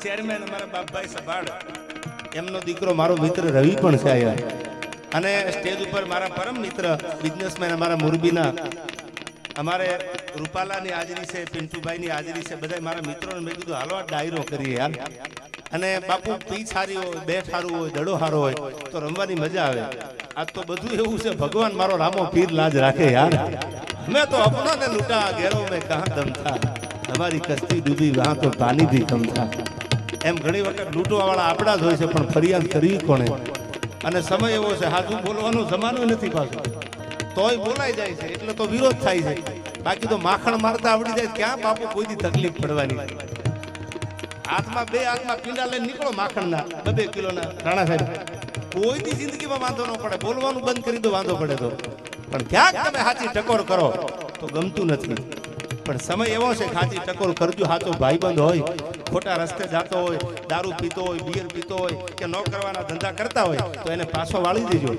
Chairman અમારા બાપભાઈ સભાડ એમનો દીકરો મારો મિત્ર રવિ પણ છે અહીંયા, અને સ્ટેજ ઉપર મારા પરમ મિત્ર બિઝનેસમેન અમારા મોરબીના અમારે રૂપાલાની હાજરી છે, પિન્ટુભાઈની હાજરી છે, બધા મારા મિત્રોને મેં કીધું હાલો આ ડાયરો કરીએ યાર. અને બાપુ પી સારી હોય, બે સારું હોય, દડો સારો હોય તો રમવાની મજા આવે. આ તો બધું એવું છે, ભગવાન મારો રામો પીર લાજ રાખે યાર. મેં તો અપનો ને લૂટા ઘેરો મેં કહા દમ થા, हमारी कश्ती डूबी वहां तो पानी भी कम था. એમ ઘણી વખત લૂંટવા વાળા આપણા જ હોય છે, પણ ફરિયાદ કરવી કોણે? અને સમય એવો છે, હાથું બોલવાનો જમાનો નથી પાછો, તોય બોલાઈ જાય છે એટલે તો વિરોધ થાય છે. બાકી તો માખણ મારતા આવડી જાય ક્યાં બાપુ કોઈની તકલીફ પડવાની. હાથમાં પીંડા લઈને નીકળો માખણના 2 કિલોના રાણા સાહેબ, કોઈની જિંદગીમાં વાંધો ન પડે. બોલવાનું બંધ કરી દો વાંધો પડે તો, પણ ક્યાંક તમે સાચી ટકોર કરો તો ગમતું નથી. પણ સમય એવો છે, ખાચી ટકોર કરજો. સાચો ભાઈબંધ હોય, ખોટા રસ્તે જતો હોય, દારૂ પીતો હોય, બિયર પીતો હોય કે ન કરવાના ધંધા કરતા હોય તો એને પાછો વાળી દેજો.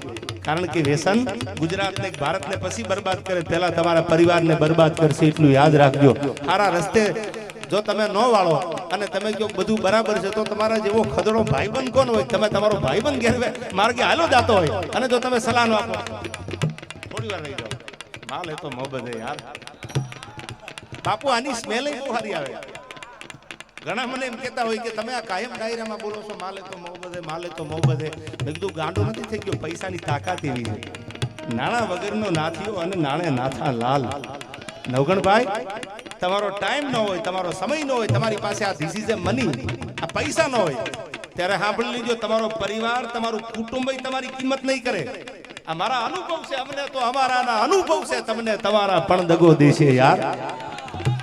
કારણ કે વ્યસન ગુજરાતને ભારતને પછી બરબાદ કરે, પહેલા તમારા પરિવારને બરબાદ કરશે, એટલું યાદ રાખજો. સારા રસ્તે જો તમે ન વાળો અને તમે જો બધું બરાબર છે તો તમારા જેવો ખદડો ભાઈબંધ કોણ હોય? તમે તમારો ભાઈબંધ ઘેર માર્ગે હાલો જતો હોય અને જો તમે સલાહ ન આપો, થોડી વાર રહી જાઓ. માલ એ તો મોહબ્બત હે યાર. બાપુ આની સ્મેલ બહુ સારી આવે. ઘણા મને એમ કહેતા હોય કે તમે આ કાયમ ડાયરામાં બોલો છો, માલે તો મોહબ્બત હે, માલે તો મોહબ્બત હે. મેં કીધું ગાંડો નથી થઈ ગયો, પૈસાની તાકાત એવી છે. નાણા વગરનો નાથીઓ અને નાણે નાથા લાલ. નવગણભાઈ, તમારો ટાઈમ ન હોય, તમારો સમય ન હોય, તમારી પાસે આ ધીસ ઇઝ એ મની, આ પૈસા ન હોય, ત્યારે સાંભળી લીજો, તમારો પરિવાર, તમારું કુટુંબ તમારી કિંમત નહીં કરે. આ મારા અનુભવ છે, અમને તો અમારાના અનુભવ છે, તમને તમારા પણ દગો દેશે યાર.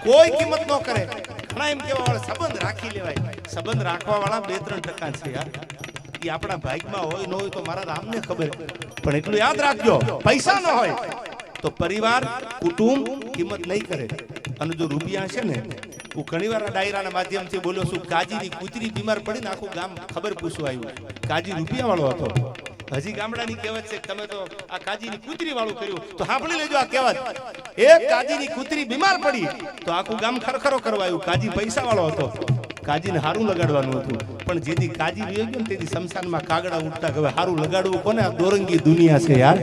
કોઈ કિંમત ન કરે. ઘણા એમ કેવા વાળા સંબંધ રાખી લેવાય, સંબંધ રાખવા વાળા 2-3% છે યાર. એ આપણા ભાગમાં હોય ન હોય તો મારા રામને ખબર. પણ એટલું યાદ રાખજો, પૈસા ન હોય તો પરિવાર, કુટુંબ કિંમત નહીં કરે. અને જો રૂપિયા છે ને, હું ઘણી વાર ડાયરાના માધ્યમથી બોલ્યો છું, કાજીની કૂતરી બીમાર પડીને આખું ગામ ખબર પૂછવા આવ્યું. કાજી રૂપિયા વાળો હતો. હજી ગામડાની કહેવત છે, તમે તો આ કાજીની કૂતરી વાળું કર્યું. તો સાંભળી લેજો આ કહેવત. એક કાજીની કૂતરી બીમાર પડી તો આખું ગામ ખરખરો કરવા આવ્યું. કાજી પૈસા વાળો હતો, કાજીને હારું લગાડવાનું હતું. પણ જેથી કાજી વહી ગયો ને તેથી શમશાનમાં કાગડા ઉઠતા, હવે હારું લગાડવું કોને? આ દોરંગી દુનિયા છે યાર.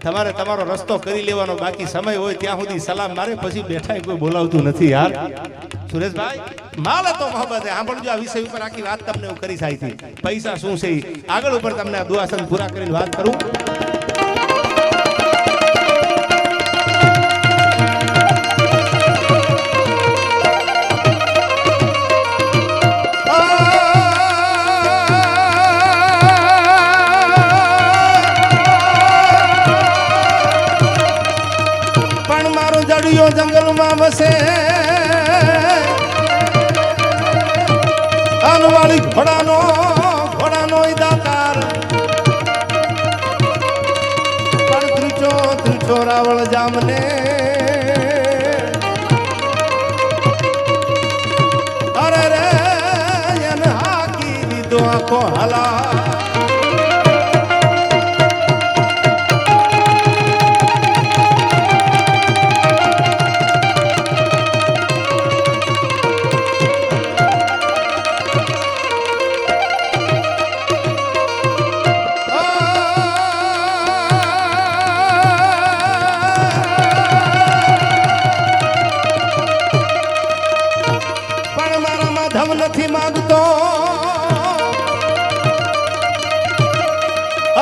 તમારે તમારો રસ્તો કરી લેવાનો, બાકી સમય હોય ત્યાં સુધી સલામ મારે, પછી બેઠા કોઈ બોલાવતું નથી યાર. સુરેશભાઈ, માલ હતો મોહબ્બત. સાંભળજો, આ વિષય ઉપર આખી વાત તમને હું કરી સાઈ થી. પૈસા શું છે આગળ ઉપર તમને આ દુઆસન પૂરા કરીને વાત કરું. પણ મારો જડિયો જંગલમાં વસે, અનવાળી ઘોડાનો દાતાર. પણ ત્રીચો રાવળ જામને, અરે રે એને હાકી દીધો આખો હાલા. નથી માંગતો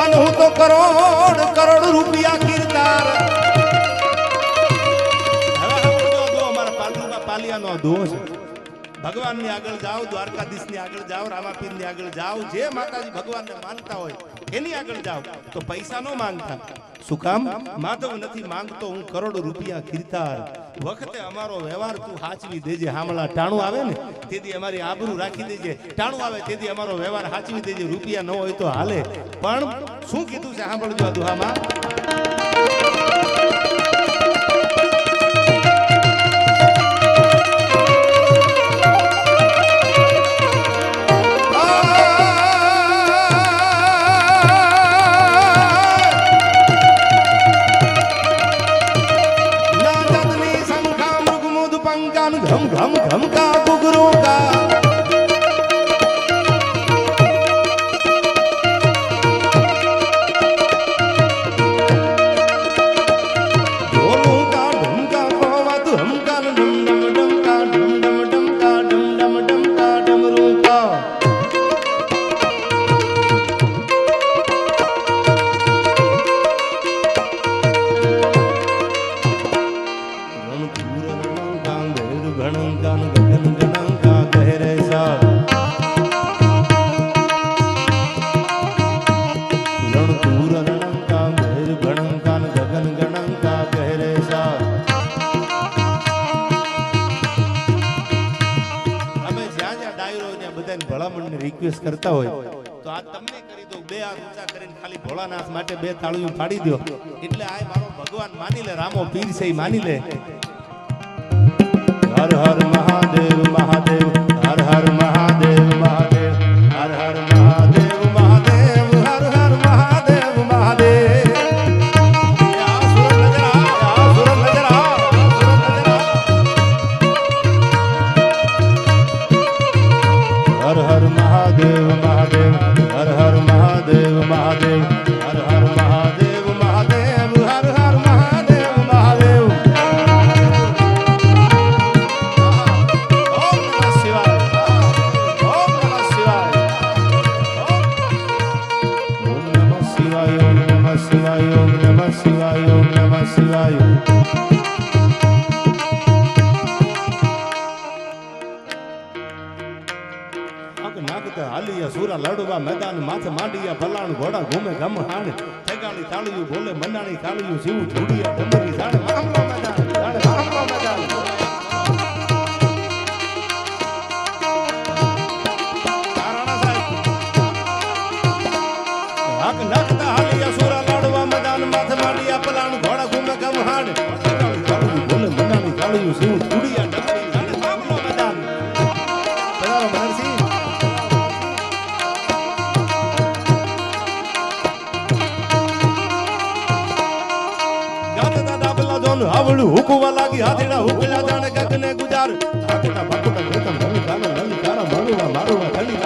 અને હું તો કરોડ રૂપિયા કિરદાર. અમારા પાલિયાનો દોષ. ભગવાનની આગળ જાઓ, દ્વારકાધીશની આગળ જાઓ, રામાપીરની આગળ જાઓ, જે માતાજી ભગવાનને માનતા હોય એની આગળ જાઓ તો પૈસા ન માંગતા. શું કામ? માધવ નથી માંગતો, હું કરોડ રૂપિયા કિરદાર. વખતે અમારો વ્યવહાર તું હાચવી દેજે. હામલા ટાણું આવે ને તેથી અમારી આબરૂ રાખી દેજે, ટાણું આવે તેથી અમારો વ્યવહાર હાચવી દેજે. રૂપિયા ન હોય તો હાલે, પણ શું કીધું છે સાંભળજો આ દુહામાં. घम घम घम का घुघरों का ડાયરો ને બધાને ભલામણને રિક્વેસ્ટ કરતા હોય તો આ તમને કરી દઉં બે હાથ ઊંચા કરીને ખાલી ભોળાનાથ માટે બે તાળીઓ પાડી દો એટલે આ મારો ભગવાન માની લે રામો પીર છે ઈ માની લે હર હર મહાદેવ મહાદેવ હર હર મહાદેવ મહાદેવ હર હર મહાદેવ મહાદેવ હર હર મહાદેવ મહાદેવ આ સુર નજર આ સુર નજર આ હર હર મહાદેવ મહાદેવ હર હર મહાદેવ મહાદેવ હર હર મહાદેવ મહાદેવ હર હર મહાદેવ મહાદેવ ઓમ નમઃ શિવાય ઓમ નમઃ શિવાય ઓમ નમઃ શિવાય ઓમ નમઃ શિવાય ઓમ નમઃ શિવાય ઓમ નમઃ શિવાય નાગતા હાલિયા સુરા લડવા મેદાન માથે માંડિયા ભલાણ ઘોડા ઘૂમે ગમ હાણ ઠેકાણી તાળિયું બોલે મનાણી કાળિયું જીવ ધૂડિયા ડમરી જાણે મામલો મેદાન જાણે મામલો મેદાન તારાણા સાહેબ હાક નાગતા હાલિયા સુરા લડવા મેદાન માથે માંડિયા ભલાણ ઘોડા ઘૂમે ગમ હાણ ઠેકાણી તાળિયું બોલે મનાણી કાળિયું જીવ ધૂડિયા ડમરી જાણે મામલો મેદાન બરાબર મનરસિંહ આવડું હુકવા લાગી હાથીડા હુકલા જાણે ગગને ગુજાર ઠાકુટા ભાકુટા ગોતમ ભલી કાનો નલી કારા મારુવા મારુવા થલી